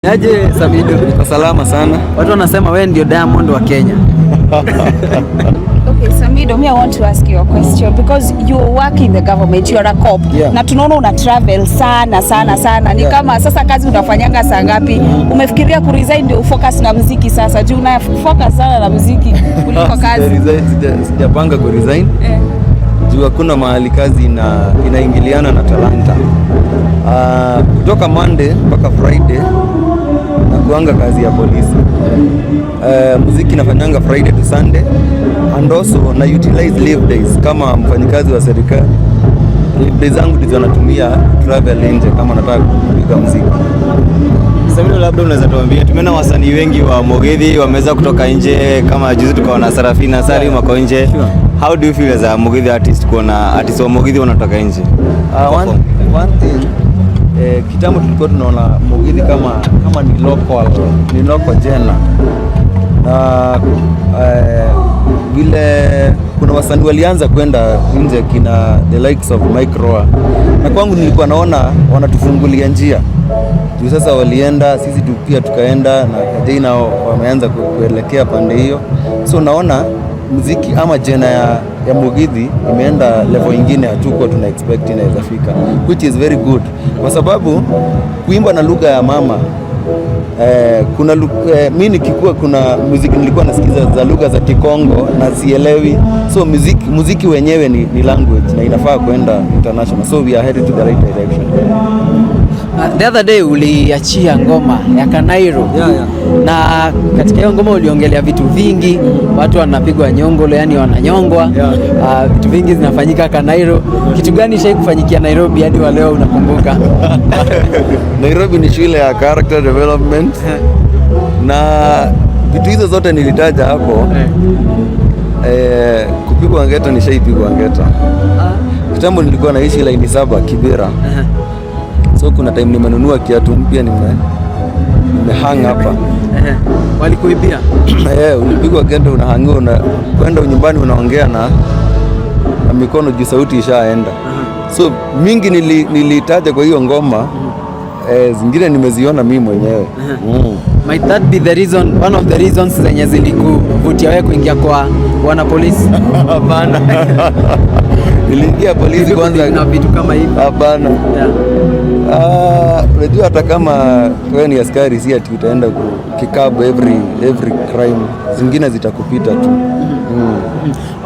Aje Samidoh? Kwa salama sana. Watu wanasema wewe ndio Diamond wa Kenya. Okay, Samidoh, I want to ask you a question because you work in the government, you are a cop. Yeah. Na tunaona una travel sana. Ni kama sasa kazi unafanyanga saa ngapi? Umefikiria ku resign ndio focus na muziki sasa? Juu una focus sana na muziki kuliko kazi. Sijapanga ku resign. Juu hakuna mahali kazi inaingiliana na talanta. Kutoka Monday mpaka Friday na kuanga kazi ya polisi. Muziki nafanyanga Friday to Sunday, and also na utilize leave days kama mfanyikazi wa serikali. Leave days zangu ndizo natumia travel nje kama nataka kupiga muziki. Samidoh, labda unaweza tuambia, tumeona wasanii wengi wa Mugithi wameweza kutoka nje, kama juzi tukaona Sarafina Salim wako nje. How do you feel as a Mugithi artist kuona artist wa Mugithi wanatoka nje? One thing, kitambo tulikuwa tunaona Mugithi kama ni local jena, na vile kuna wasanii walianza kwenda nje kina the likes of Micro, na kwangu nilikuwa naona wanatufungulia njia juu sasa walienda, sisi pia tukaenda, na Kajaina wameanza kuelekea pande hiyo, so naona muziki ama jena ya Mugithi imeenda level nyingine hatuko tuna expect inaweza fika, which is very good, kwa sababu kuimba na lugha ya mama kuna mimi nikikuwa kuna muziki nilikuwa nasikiza za lugha za Kikongo na sielewi, so muziki wenyewe ni language na inafaa kwenda international, so we are headed to the right direction. The other day uliachia ngoma ya Kanairo. Yeah. Na katika hiyo ngoma uliongelea vitu vingi, watu wanapigwa nyongolo, yani wananyongwa. Vitu vingi zinafanyika Kanairo. Kitu gani shai kufanyikia Nairobi hadi wa leo unakumbuka? Nairobi ni shule ya character development. Na vitu hizo zote nilitaja hapo. Kupigwa ngeta nishaipigwa ngeta. Kitambo nilikuwa naishi line 7 Kibera. So kuna time nimenunua kiatu mpya nimehang hapa. Walikuibia? Ulipigwa gendo, unahangiwa, kwenda nyumbani unaongea na mikono juu sauti ishaenda. So mingi nilitaja kwa hiyo ngoma. Zingine nimeziona mimi mwenyewe. Might that be the reason, one of the reasons zenye zilikuvutia wewe kuingia kwa wana polisi? Hapana. Niliingia polisi kwanza na vitu kama hivi. Hapana. Unajua hata kama wewe ni askari, si ati utaenda kikabu every crime, zingine zitakupita tu.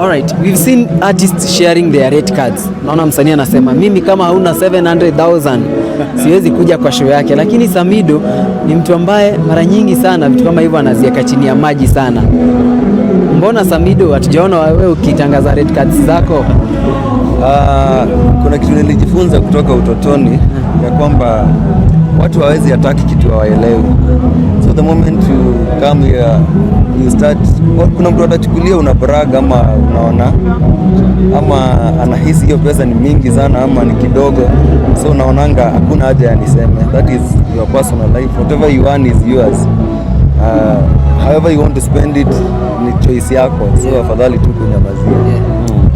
Alright, we've seen artists sharing their rate cards. Naona msanii anasema mimi kama hauna 700,000 siwezi kuja kwa show yake, lakini Samidoh ni mtu ambaye mara nyingi sana vitu kama hivyo anaziweka chini ya maji sana. Mbona Samidoh hatujaona wewe ukitangaza rate cards zako? Kuna kitu nilijifunza kutoka utotoni ya kwamba watu hawezi hataki kitu hawaelewi. So the moment you come here you start, kuna mtu atachukulia una brag ama unaona ama anahisi hiyo pesa ni mingi sana ama ni kidogo, so unaonanga hakuna haja ya niseme. That is your personal life, whatever you earn is yours. However you want to spend it ni choice yako, so afadhali tu kunyamazia.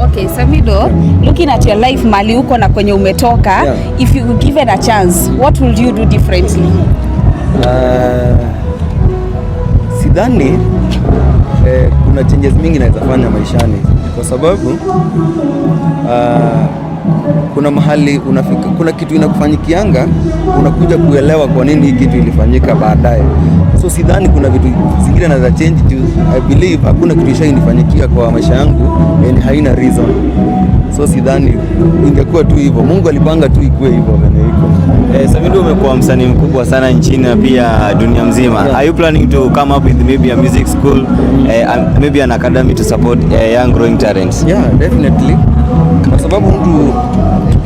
Okay, Samidoh, looking at your life mali uko na kwenye umetoka, if you were given a chance, what would you do differently? Sidhani kuna changes mingi naweza fanya maishani, kwa sababu kuna mahali unafika, kuna kitu inakufanyikianga, unakuja kuelewa kwa nini hii kitu ilifanyika baadaye. So sidhani kuna vitu zingine naweza change juu I believe hakuna kitu ishainifanyikia kwa maisha yangu yani haina reason. So sidhani ingekuwa tu hivyo, Mungu alipanga tu ikuwe hivyo venye iko. Samidoh, umekuwa msanii mkubwa sana nchini na pia dunia mzima. Are you planning to come up with maybe a music school, maybe an academy to support young growing talents? Yeah, definitely. Kwa sababu mtu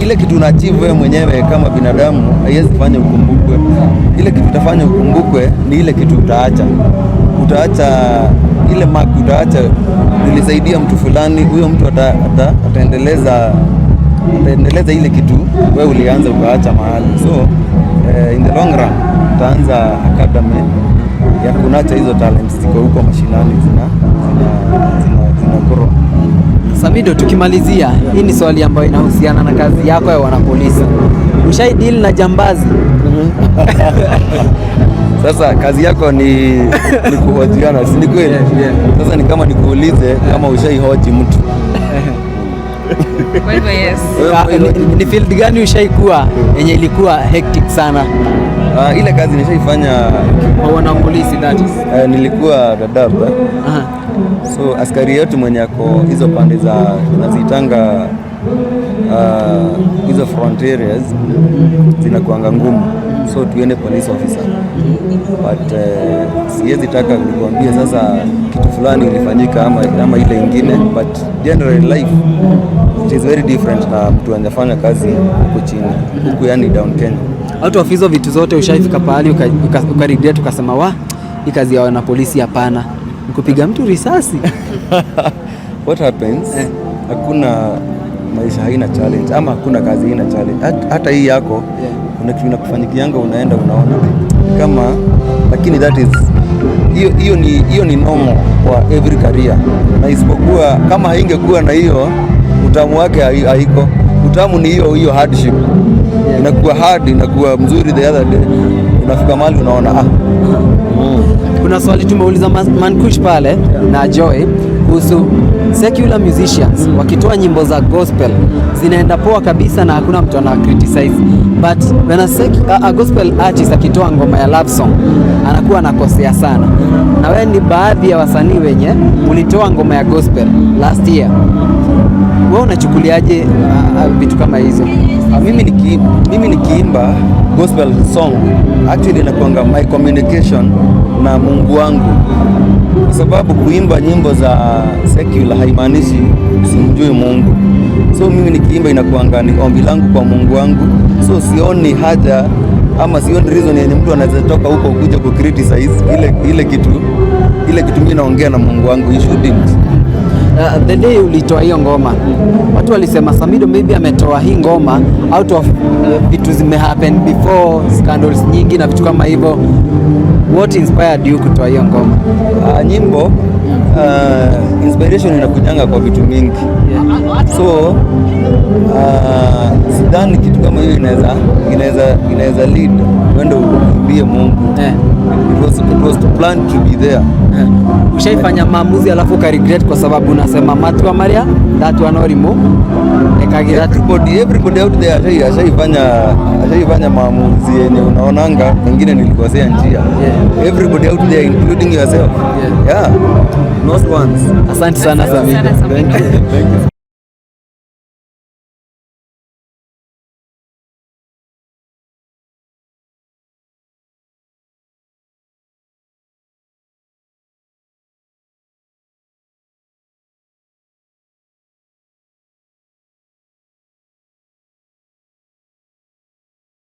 ile kitu una achieve wewe mwenyewe kama binadamu haiwezi kufanya ukumbukwe. Ile kitu utafanya ukumbukwe ni ile kitu utaacha ile mark, utaacha nilisaidia mtu fulani, huyo mtu ataendeleza ile kitu wewe ulianza ukaacha mahali. So in the long run utaanza academy ya kunacha hizo talents ziko huko mashinani zina grow. Samidoh, tukimalizia, hii ni swali ambayo inahusiana na kazi yako ya wanapolisi. Ushai deal na jambazi? Sasa kazi yako ni kuhojiana, si ni kweli? Sasa ni kama nikuulize kama ushaihoji mtu. Kwa hivyo yes. Ni field gani ushaikuwa yenye ilikuwa hectic sana? Ile kazi nishaifanya Kwa wana polisi that is. nilikuwa Dadaab. So askari yetu mwenye ako hizo pande za tunazitanga hizo front areas zinakuanga ngumu, so tuende police officer, but siwezi taka nikuambia sasa kitu fulani ilifanyika ama ile ingine, but general life it is very different na mtu anafanya kazi huko chini huko, yani down Kenya. Out of hizo vitu zote ushaifika pahali ukaregret ukasema wa hii kazi ya wana polisi hapana, nikupiga mtu risasi? What happens? Hakuna maisha haina challenge ama hakuna kazi haina challenge. Hata hii yako kuna kitu inakufanyikianga, unaenda unaona kama, lakini that is hiyo ni normal kwa every career, na isipokuwa kama haingekuwa na hiyo utamu wake haiko. Utamu ni hiyo hardship, inakuwa hard, inakuwa mzuri, the other day unafika mahali unaona Kuna swali tumeuliza Mankush pale na Joy kuhusu secular musicians wakitoa nyimbo za gospel zinaenda poa kabisa na hakuna mtu ana criticize, but when a gospel artist akitoa ngoma ya love song anakuwa anakosea sana. Na wewe ni baadhi ya wasanii wenye ulitoa ngoma ya gospel last year, wewe unachukuliaje vitu kama hizo? Mimi nikiimba gospel song actually inakuanga my communication na Mungu wangu, kwa sababu kuimba nyimbo za secular haimaanishi simjui Mungu. So mimi nikiimba inakuanga ni ombi langu kwa Mungu wangu, so sioni haja ama sioni reason yenye mtu anaweza toka huko kuja ku criticize ile kitu mimi naongea na Mungu wangu. You shouldn't. The day ulitoa hiyo ngoma, watu walisema Samidoh maybe ametoa hii ngoma out of vitu zime happen before, scandals nyingi na vitu kama hivyo. What inspired you kutoa hiyo ngoma? Nyimbo inspiration inakujanga kwa vitu mingi, so sidhani kitu kama hiyo inaweza lead wende uimbie Mungu. It was to plan to be there. Ushaifanya maamuzi alafu ka regret kwa sababu unasema Matwa Maria that one orimo ekagira everybody out there ashaifanya maamuzi yenye unaonanga pengine nilikosea njia. Everybody out there including yourself. Yeah. Not once. Asante sana Samidoh. Thank you.